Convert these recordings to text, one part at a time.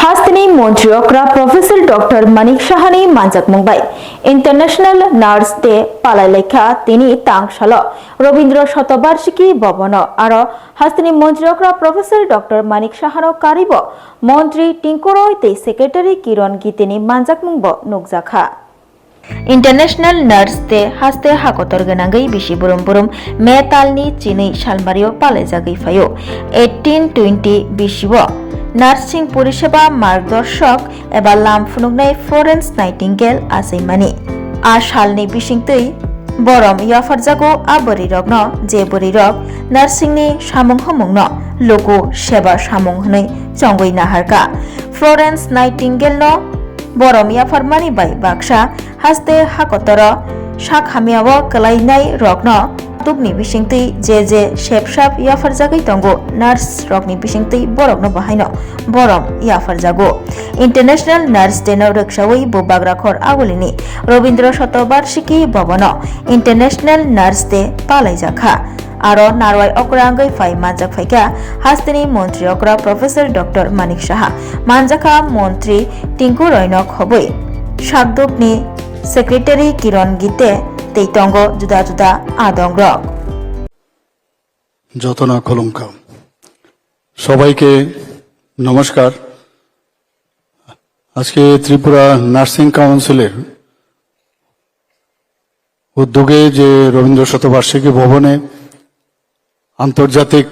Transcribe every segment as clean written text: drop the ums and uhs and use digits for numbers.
हास्तनी मन्त्रियकरा professor doctor Manik साहानी मानजाक मुंबाई इंटरनेशनल नार्स डे पालाई लेखा तिनी तांगशाल रवींद्र शतबार्षिकी भवन और हास्तनी मन्त्रियकरा प्रोफेसर डॉक्टर मानिक साहानो कारिब मंत्री टिंकुरय ते सेक्रेटारी किरण गीतेनी मानजाक मुंब नुकजाखा इंटरनेशनल नार्स डे हास्ते हाकतर गनांगै बिसि बुरुम बुरुम मे तालनि चिनै सालमारियाव पालायजागै फायो 1820 बिसिव नार्सिं परिसेबा मार्गदर्शक एबा लाम फुनुगनाय फ्लोरेंस नाइटिंगेल आसैमानि आ सालनि बिसिंतै बरम याफारजागो आ बोरै रगनो जे बोरै रग नार्सिंनि सामुं हमुंनो लोगो सेबा सामुं हनै चंगै नाहारका फ्लोरेंस नाइटिंगेलनो बरम याफारमानि बाय बाक्सा हास्ते हाकतर साखामियाव कलायनाय रगनो तुगनि बिसिंतै जे सेबसाब याफारजागै दंगो नार्स रगनि बिसिंतै बरगनो बाहायनो बरम याफारजागो इंटरनेशनल नार्स डे नो रक्षावै बोबाग्राखर आगुलिनि Rabindra Shatabarshiki Bhavan international nurse day पालायजाखा आरो नारवाय अक्रांगै फाय मानजाक फायका हास्तिनि मंत्री अक्रा प्रोफेसर डॉक्टर मानिक साहा मानजाखा मंत्री टिंकु रयनक हबै सागदकनि सेक्रेटारी किरण गीते तेतंग जुदा जुदा आदंग যতনা কলঙ্কা সবাইকে নমস্কার। আজকে ত্রিপুরা নার্সিং কাউন্সিলের উদ্যোগে যে রবীন্দ্র শতবার্ষিকী ভবনে আন্তর্জাতিক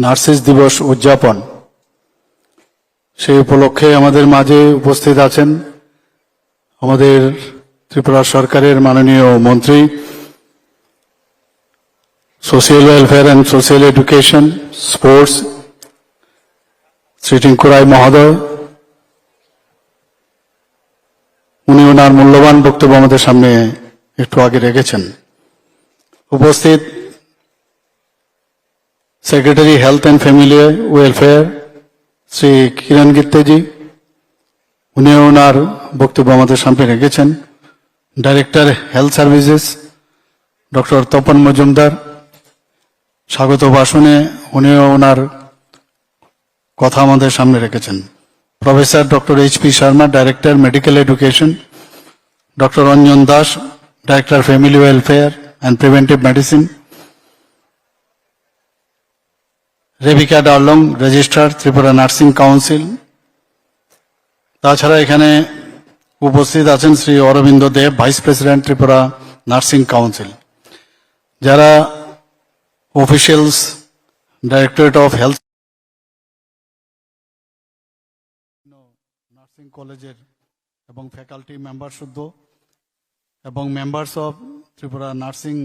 নার্সেস দিবস উদযাপন সেই উপলক্ষে আমাদের মাঝে উপস্থিত আছেন আমাদের ত্রিপুরা সরকারের মাননীয় মন্ত্রী social welfare and social education sports Shri Tinku Roy মহোদয়। উনি ওনার মূল্যবান বক্তব্য আমাদের সামনে একটু আগে রেখেছেন। উপস্থিত secretary health and family welfare Shri Kiran গীতেজি, উনি ওনার বক্তব্য আমাদের সামনে রেখেছেন। Director health services doctor Tapan Majumdar স্বাগত ভাষণে উনিও ওনার কথা আমাদের সামনে রেখেছেন। Professor doctor HP. Sharma director medical education, doctor Anjan Das director family welfare and preventive medicine, Rebecca Darlong registrar Tripura nursing council. তাছাড়া এখানে উপস্থিত আছেন Shri Arabinda Deb vice president Tripura nursing council, যারা officials directorate of health nursing কলেজের এবং ফ্যাকাল্টি মেম্বার শুদ্ধ এবং members of Tripura nursing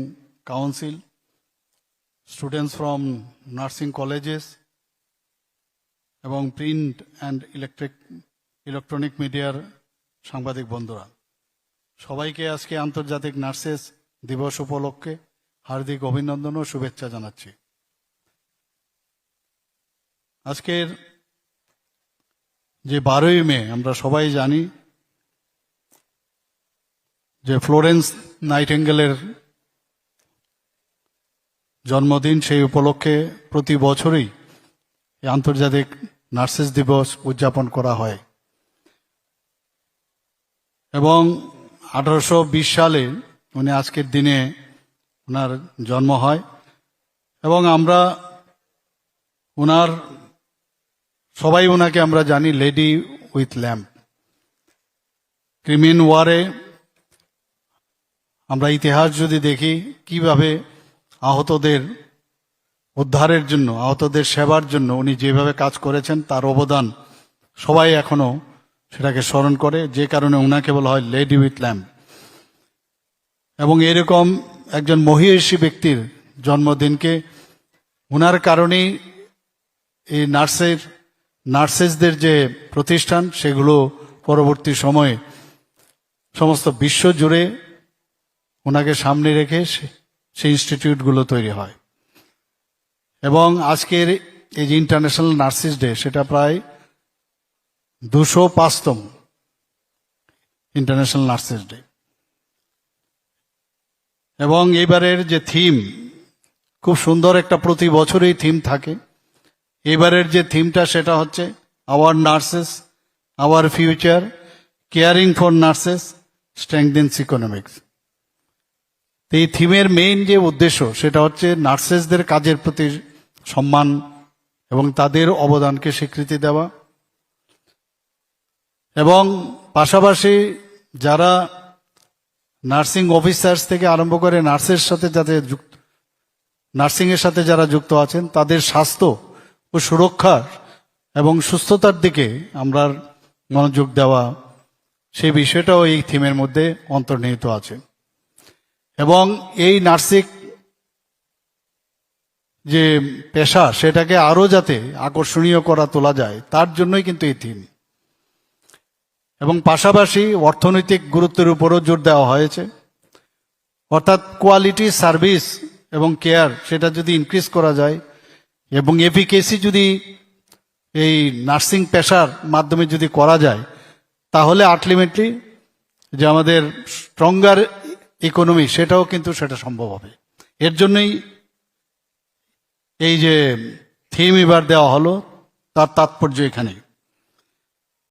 council, students from nursing colleges এবং প্রিন্ট অ্যান্ড ইলেকট্রনিক মিডিয়ার সাংবাদিক বন্ধুরা, সবাইকে আজকে আন্তর্জাতিক নার্সেস দিবস উপলক্ষে হার্দিক অভিনন্দন ও শুভেচ্ছা জানাচ্ছি। আজকের যে 12ই মে আমরা সবাই জানি যে ফ্লোরেন্স নাইটিঙ্গেলের জন্মদিন, সেই উপলক্ষে প্রতি বছরই এই আন্তর্জাতিক নার্সেস দিবস উদযাপন করা হয় এবং 1820 সালে উনি আজকের দিনে ওনার জন্ম হয় এবং আমরা সবাই ওনাকে আমরা জানি লেডি উইথ ল্যাম্প। ক্রিমিন ওয়ারে আমরা ইতিহাস যদি দেখি কিভাবে আহতদের উদ্ধারের জন্য, আহতদের সেবার জন্য উনি যেভাবে কাজ করেছেন তার অবদান সবাই এখনো সেটাকে স্মরণ করে, যে কারণে ওনাকে বলা হয় লেডি উইথ ল্যাম্প। এবং এরকম একজন মহিয়সী ব্যক্তির জন্মদিনকে ওনার কারণেই এই নার্সেসদের যে প্রতিষ্ঠান সেগুলো পরবর্তী সময়ে সমস্ত বিশ্ব জুড়ে ওনাকে সামনে রেখে সেই ইনস্টিটিউটগুলো তৈরি হয় এবং আজকের এই যে ইন্টারন্যাশনাল নার্সেস ডে সেটা প্রায় 205তম ইন্টারন্যাশনাল নার্সেস ডে। এবং এবারের যে থিম খুব সুন্দর, একটা প্রতি বছরই থিম থাকে। এবারের যে থিমটা সেটা হচ্ছে our nurses our future, caring for nurses strengthens economics. এই থিমের মেইন যে উদ্দেশ্য সেটা হচ্ছে নার্সেসদের কাজের প্রতি সম্মান এবং তাদের অবদানকে স্বীকৃতি দেওয়া, এবং পাশাপাশি যারা নার্সিং অফিসার্স থেকে আরম্ভ করে নার্সের সাথে যাতে নার্সিং এর সাথে যারা যুক্ত আছেন তাদের স্বাস্থ্য ও সুরক্ষা এবং সুস্থতার দিকে আমরা মনোযোগ দেওয়া, সেই বিষয়টাও এই থিমের মধ্যে অন্তর্নিহিত আছে। এবং এই নার্সিং যে পেশা সেটাকে আরো যাতে আকর্ষণীয় করা তোলা যায় তার জন্যই কিন্তু এই থিম। এবং পাশাপাশি অর্থনৈতিক গুরুত্বের উপরও জোর দেওয়া হয়েছে, অর্থাৎ কোয়ালিটি সার্ভিস এবং কেয়ার সেটা যদি ইনক্রিজ করা যায় এবং এফিকেসি যদি এই নার্সিং পেশার মাধ্যমে যদি করা যায় তাহলে আলটিমেটলি যে আমাদের স্ট্রঙ্গার ইকোনমি সেটাও কিন্তু সেটা সম্ভব হবে। এর জন্যই এই যে থিম এবার দেওয়া হলো তার তাৎপর্য এখানে।